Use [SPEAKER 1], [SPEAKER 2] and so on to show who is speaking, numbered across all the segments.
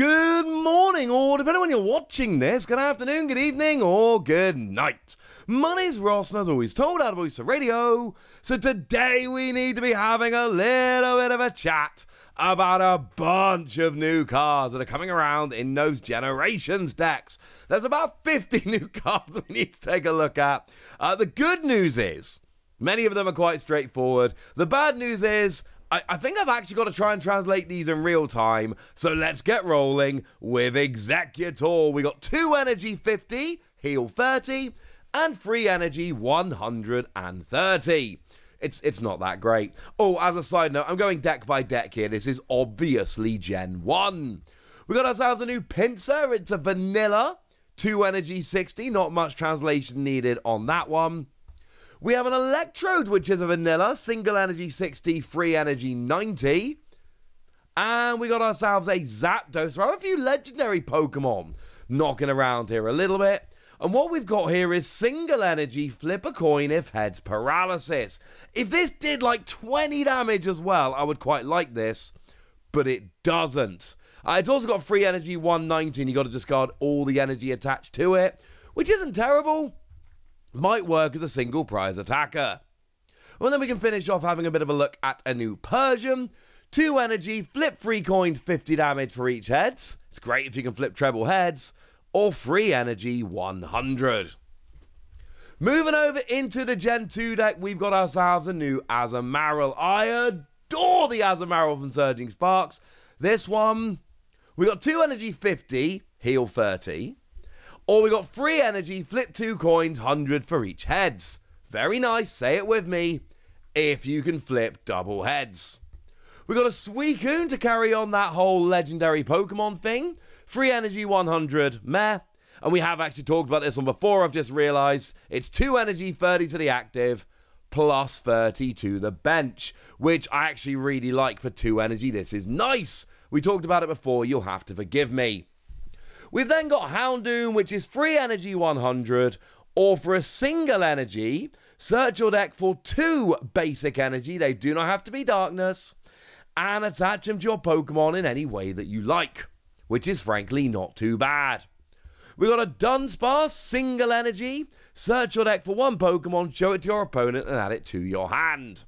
[SPEAKER 1] Good morning, or depending on when you're watching this, good afternoon, good evening, or good night. My name's Ross, and as always told, out of Voice of Radio. So today we need to be having a little bit of a chat about a bunch of new cards that are coming around in those Generations decks. There's about 50 new cards we need to take a look at. The good news is, many of them are quite straightforward. The bad news is, I think I've actually got to try and translate these in real time, so let's get rolling with Executor. We got 2 energy 50, heal 30, and free energy 130. It's not that great. Oh, as a side note, I'm going deck by deck here. This is obviously Gen 1. We got ourselves a new Pinsir. It's a vanilla, 2 energy 60, not much translation needed on that one. We have an Electrode, which is a vanilla, single energy 60, free energy 90. And we got ourselves a Zapdos. There are a few legendary Pokemon knocking around here a little bit. And what we've got here is single energy, flip a coin if heads paralysis. If this did like 20 damage as well, I would quite like this, but it doesn't. It's also got free energy 190, and you got to discard all the energy attached to it, which isn't terrible. Might work as a single prize attacker. Well, then we can finish off having a bit of a look at a new Persian. 2 energy, flip 3 coins, 50 damage for each heads. It's great if you can flip treble heads. Or free energy 100. Moving over into the Gen 2 deck, we've got ourselves a new Azumarill. I adore the Azumarill from Surging Sparks. This one, we got 2 energy 50, heal 30. Or we got free energy, flip 2 coins, 100 for each heads. Very nice, say it with me, if you can flip double heads. We got a Suicune to carry on that whole legendary Pokemon thing. Free energy 100, meh. And we have actually talked about this one before, I've just realised. It's 2 energy, 30 to the active, plus 30 to the bench, which I actually really like for 2 energy. This is nice. We talked about it before, you'll have to forgive me. We've then got Houndoom, which is free energy 100, or for a single energy, search your deck for 2 basic energy, they do not have to be darkness, and attach them to your Pokemon in any way that you like, which is frankly not too bad. We got a Dunsparce, single energy, search your deck for 1 Pokemon, show it to your opponent, and add it to your hand.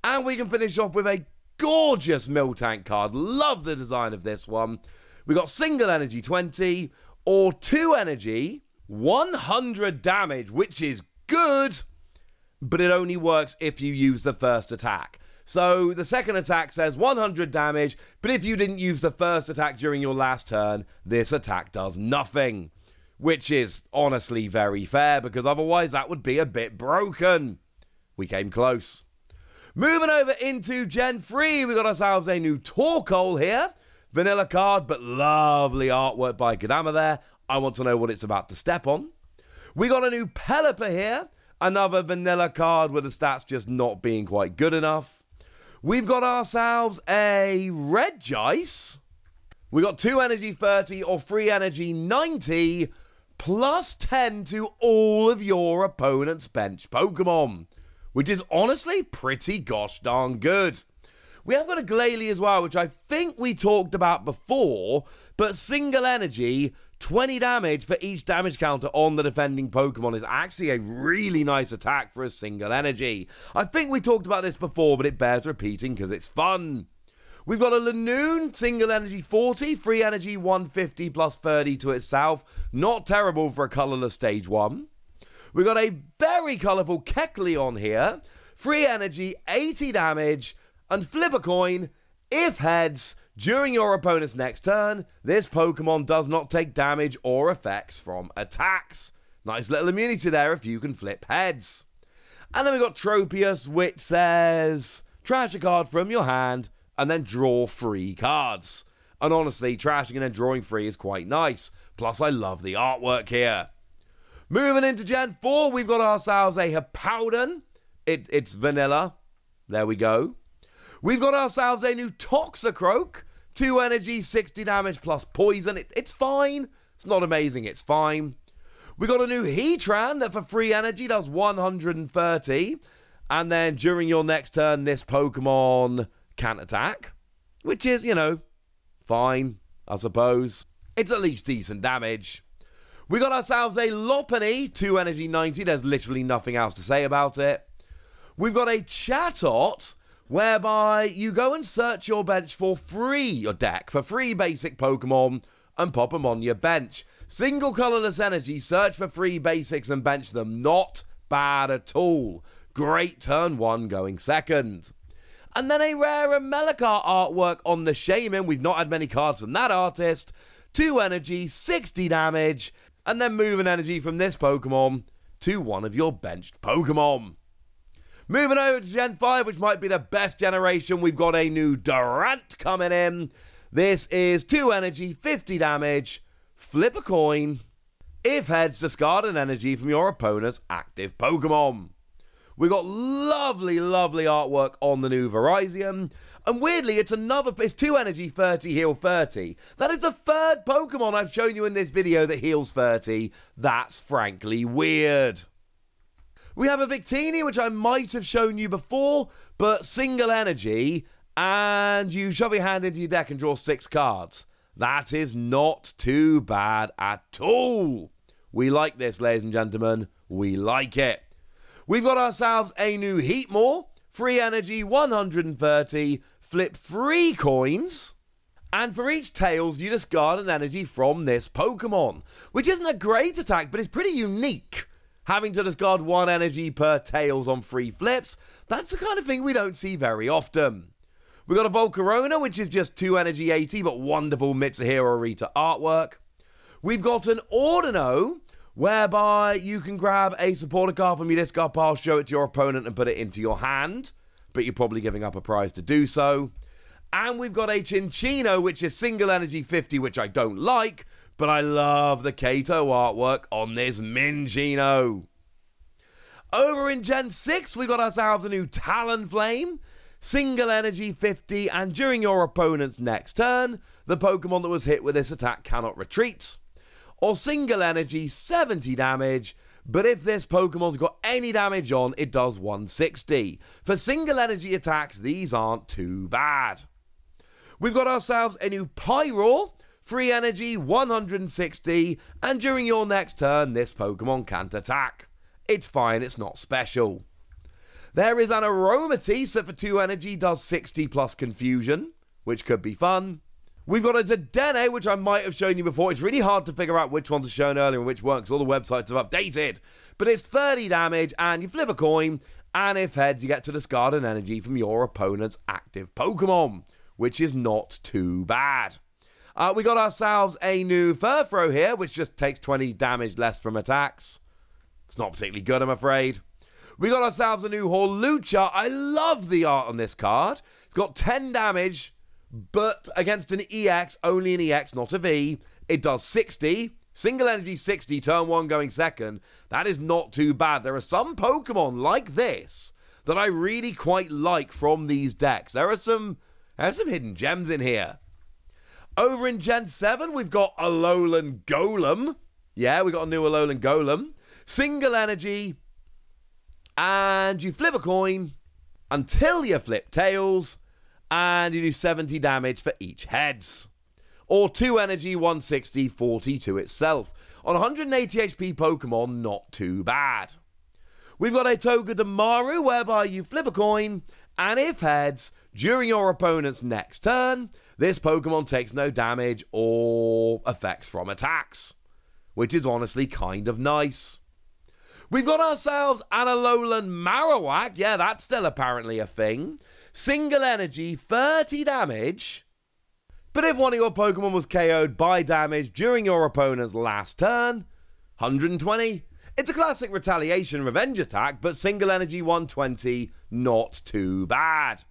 [SPEAKER 1] And we can finish off with a gorgeous Miltank card, love the design of this one. We got single energy 20, or 2 energy, 100 damage, which is good, but it only works if you use the first attack. So the second attack says 100 damage, but if you didn't use the first attack during your last turn, this attack does nothing. Which is honestly very fair, because otherwise that would be a bit broken. We came close. Moving over into Gen 3, we got ourselves a new Torkoal here. Vanilla card, but lovely artwork by Kodama there. I want to know what it's about to step on. We got a new Pelipper here. Another vanilla card with the stats just not being quite good enough. We've got ourselves a Regice. We got 2 energy 30 or free energy 90, plus 10 to all of your opponent's bench Pokemon, which is honestly pretty gosh darn good. We have got a Glalie as well, which I think we talked about before, but single energy, 20 damage for each damage counter on the defending Pokemon is actually a really nice attack for a single energy. I think we talked about this before, but it bears repeating because it's fun. We've got a Lanoon, single energy 40, free energy 150 plus 30 to itself. Not terrible for a colourless stage 1. We've got a very colourful Kecleon here, free energy 80 damage, and flip a coin. If heads, during your opponent's next turn, this Pokemon does not take damage or effects from attacks. Nice little immunity there if you can flip heads. And then we've got Tropius, which says, trash a card from your hand and then draw 3 cards. And honestly, trashing and then drawing 3 is quite nice. Plus, I love the artwork here. Moving into Gen 4, we've got ourselves a Hippowdon. It's vanilla. There we go. We've got ourselves a new Toxicroak, 2 energy, 60 damage plus poison. It's fine. It's not amazing, it's fine. We got a new Heatran that for free energy does 130. And then during your next turn, this Pokemon can't attack, which is, you know, fine. I suppose. It's at least decent damage. We got ourselves a Lopunny, 2 energy 90. There's literally nothing else to say about it. We've got a Chatot, whereby you go and search your bench for free, your deck, for free basic Pokemon and pop them on your bench. Single colorless energy, search for free basics and bench them. Not bad at all. Great turn 1 going second. And then a rare Melakar artwork on the Shaman. We've not had many cards from that artist. 2 energy, 60 damage. And then move an energy from this Pokemon to one of your benched Pokemon. Moving over to Gen 5, which might be the best generation, we've got a new Durant coming in. This is 2 energy, 50 damage. Flip a coin. If heads, discard an energy from your opponent's active Pokemon. We got lovely, lovely artwork on the new Virizion. And weirdly, it's 2 energy, 30, heal 30. That is the 3rd Pokemon I've shown you in this video that heals 30. That's frankly weird. We have a Victini, which I might have shown you before, but single energy, and you shove your hand into your deck and draw 6 cards. That is not too bad at all. We like this, ladies and gentlemen. We like it. We've got ourselves a new Heatmore, free energy 130, flip 3 coins, and for each Tails you discard an energy from this Pokemon, which isn't a great attack, but it's pretty unique. Having to discard 1 energy per Tails on 3 flips, that's the kind of thing we don't see very often. We've got a Volcarona, which is just 2 energy 80, but wonderful Mitsuhiro Rita artwork. We've got an Ordino, whereby you can grab a supporter card from your discard pile, show it to your opponent and put it into your hand, but you're probably giving up a prize to do so. And we've got a Chinchino, which is single energy 50, which I don't like, but I love the Kato artwork on this Minchino. Over in Gen 6, we got ourselves a new Talonflame, single energy 50, and during your opponent's next turn, the Pokemon that was hit with this attack cannot retreat. Or single energy, 70 damage, but if this Pokemon's got any damage on, it does 160. For single energy attacks, these aren't too bad. We've got ourselves a new Pyroar, free energy, 160, and during your next turn, this Pokemon can't attack. It's fine, it's not special. There is an Aromatisse that for 2 energy does 60 plus confusion, which could be fun. We've got a Dedenne, which I might have shown you before. It's really hard to figure out which ones are shown earlier and which weren't, because all the websites have updated. But it's 30 damage, and you flip a coin, and if heads, you get to discard an energy from your opponent's active Pokemon, which is not too bad. We got ourselves a new Furfrou here, which just takes 20 damage less from attacks. It's not particularly good, I'm afraid. We got ourselves a new Hawlucha. I love the art on this card. It's got 10 damage, but against an EX, only an EX, not a V, it does 60. Single energy 60, turn 1 going second. That is not too bad. There are some Pokemon like this that I really quite like from these decks. There are some hidden gems in here. Over in Gen 7, we've got Alolan Golem. Yeah, we got a new Alolan Golem. Single energy, and you flip a coin until you flip tails, and you do 70 damage for each heads. Or 2 energy, 160, 40 to itself. On 180 HP Pokemon, not too bad. We've got a Togedemaru, whereby you flip a coin, and if heads, during your opponent's next turn, this Pokemon takes no damage or effects from attacks, which is honestly kind of nice. We've got ourselves an Alolan Marowak. Yeah, that's still apparently a thing. Single energy, 30 damage. But if one of your Pokemon was KO'd by damage during your opponent's last turn, 120. It's a classic retaliation revenge attack, but single energy 120, not too bad.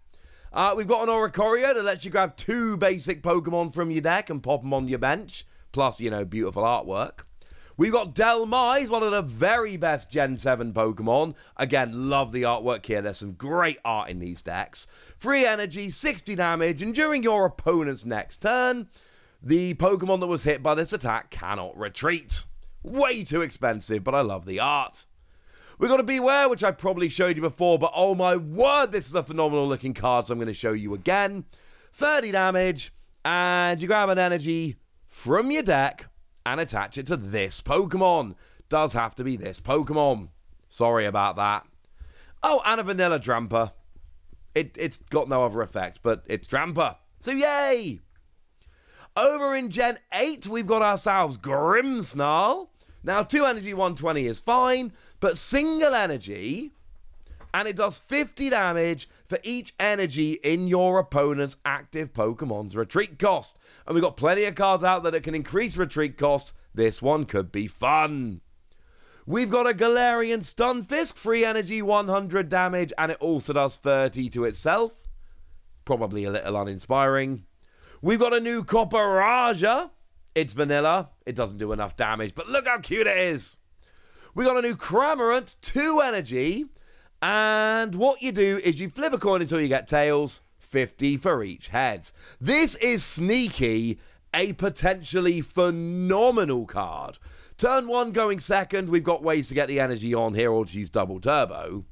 [SPEAKER 1] We've got an Oricorio that lets you grab 2 basic Pokemon from your deck and pop them on your bench, plus, you know, beautiful artwork. We've got Delmise, one of the very best Gen 7 Pokemon. Again, love the artwork here. There's some great art in these decks. Free energy, 60 damage, and during your opponent's next turn, the Pokemon that was hit by this attack cannot retreat. Way too expensive, but I love the art. We've got a Beware, which I probably showed you before, but oh my word, this is a phenomenal looking card, so I'm going to show you again. 30 damage, And you grab an energy from your deck and attach it to this Pokemon. Does have to be this Pokemon. Sorry about that. Oh, and a vanilla Dramper. It's got no other effect, but it's Dramper. So yay! Over in Gen 8, we've got ourselves Grimmsnarl. Now, 2 energy, 120 is fine, but single energy, and it does 50 damage for each energy in your opponent's active Pokemon's retreat cost. And we've got plenty of cards out that can increase retreat cost. This one could be fun. We've got a Galarian Stunfisk, 3 energy, 100 damage, and it also does 30 to itself. Probably a little uninspiring. We've got a new Copperaja. It's vanilla. It doesn't do enough damage, but look how cute it is. We got a new Cramorant, 2 energy, and what you do is you flip a coin until you get tails, 50 for each head. This is sneaky, a potentially phenomenal card. Turn 1 going second, we've got ways to get the energy on here or to use double turbo.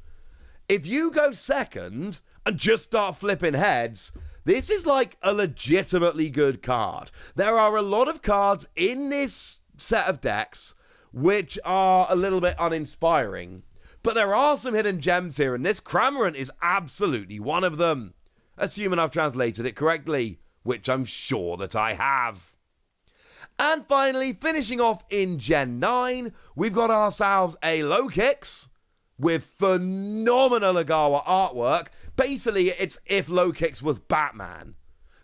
[SPEAKER 1] If you go second and just start flipping heads, this is like a legitimately good card. There are a lot of cards in this set of decks which are a little bit uninspiring, but there are some hidden gems here, and this Cramorant is absolutely one of them. Assuming I've translated it correctly, which I'm sure that I have. And finally, finishing off in Gen 9, we've got ourselves a Lokix with phenomenal Agawa artwork. Basically, it's if Lokix was Batman.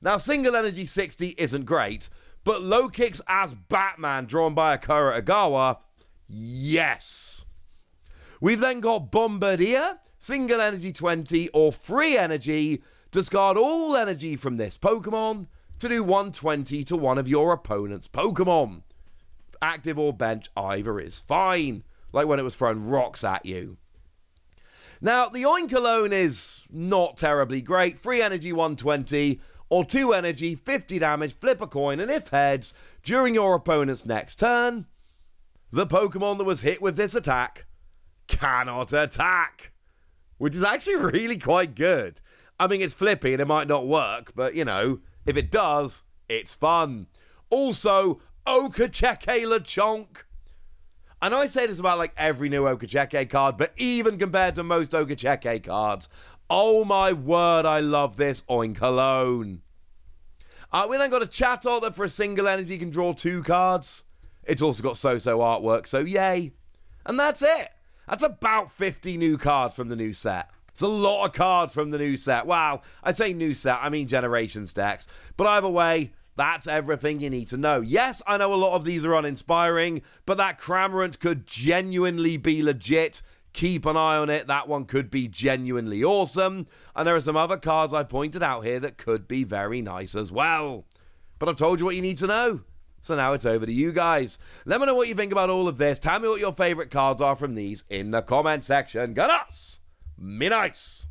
[SPEAKER 1] Now, single energy 60 isn't great, but Lokix as Batman drawn by Akira Agawa, yes. We've then got Bombardier, single energy 20 or free energy. Discard all energy from this Pokemon to do 120 to one of your opponent's Pokemon. Active or bench, either is fine. Like when it was throwing rocks at you. Now, the Oink alone is not terribly great. 3 energy, 120, or 2 energy, 50 damage, flip a coin, and if heads, during your opponent's next turn, the Pokemon that was hit with this attack cannot attack. Which is actually really quite good. I mean, it's flippy and it might not work, but, you know, if it does, it's fun. Also, Okacheke Lechonk. I know I say this about like every new Okacheke card, but even compared to most Okacheke cards, oh my word, I love this Oink alone. We then got a Chatot that for a single energy can draw 2 cards. It's also got so-so artwork, so yay. And that's it. That's about 50 new cards from the new set. It's a lot of cards from the new set. Wow, I say new set, I mean Generations decks. But either way, that's everything you need to know. Yes, I know a lot of these are uninspiring, but that Cramorant could genuinely be legit. Keep an eye on it. That one could be genuinely awesome. And there are some other cards I pointed out here that could be very nice as well. But I've told you what you need to know. So now it's over to you guys. Let me know what you think about all of this. Tell me what your favourite cards are from these in the comment section. Get us! Me nice!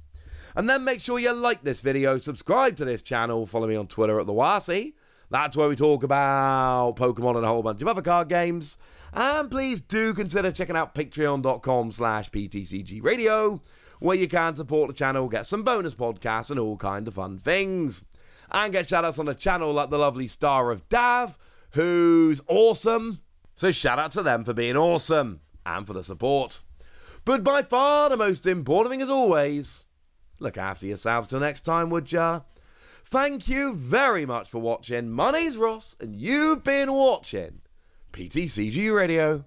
[SPEAKER 1] And then make sure you like this video, subscribe to this channel, follow me on Twitter at TheWasi. That's where we talk about Pokemon and a whole bunch of other card games. And please do consider checking out patreon.com/PTCGradio, where you can support the channel, get some bonus podcasts and all kind of fun things. And get shout-outs on the channel like the lovely Star of Dav, who's awesome. So shout out to them for being awesome and for the support. But by far the most important thing as always, look after yourselves till next time, would ya? Thank you very much for watching. My name's Ross, and you've been watching PTCG Radio.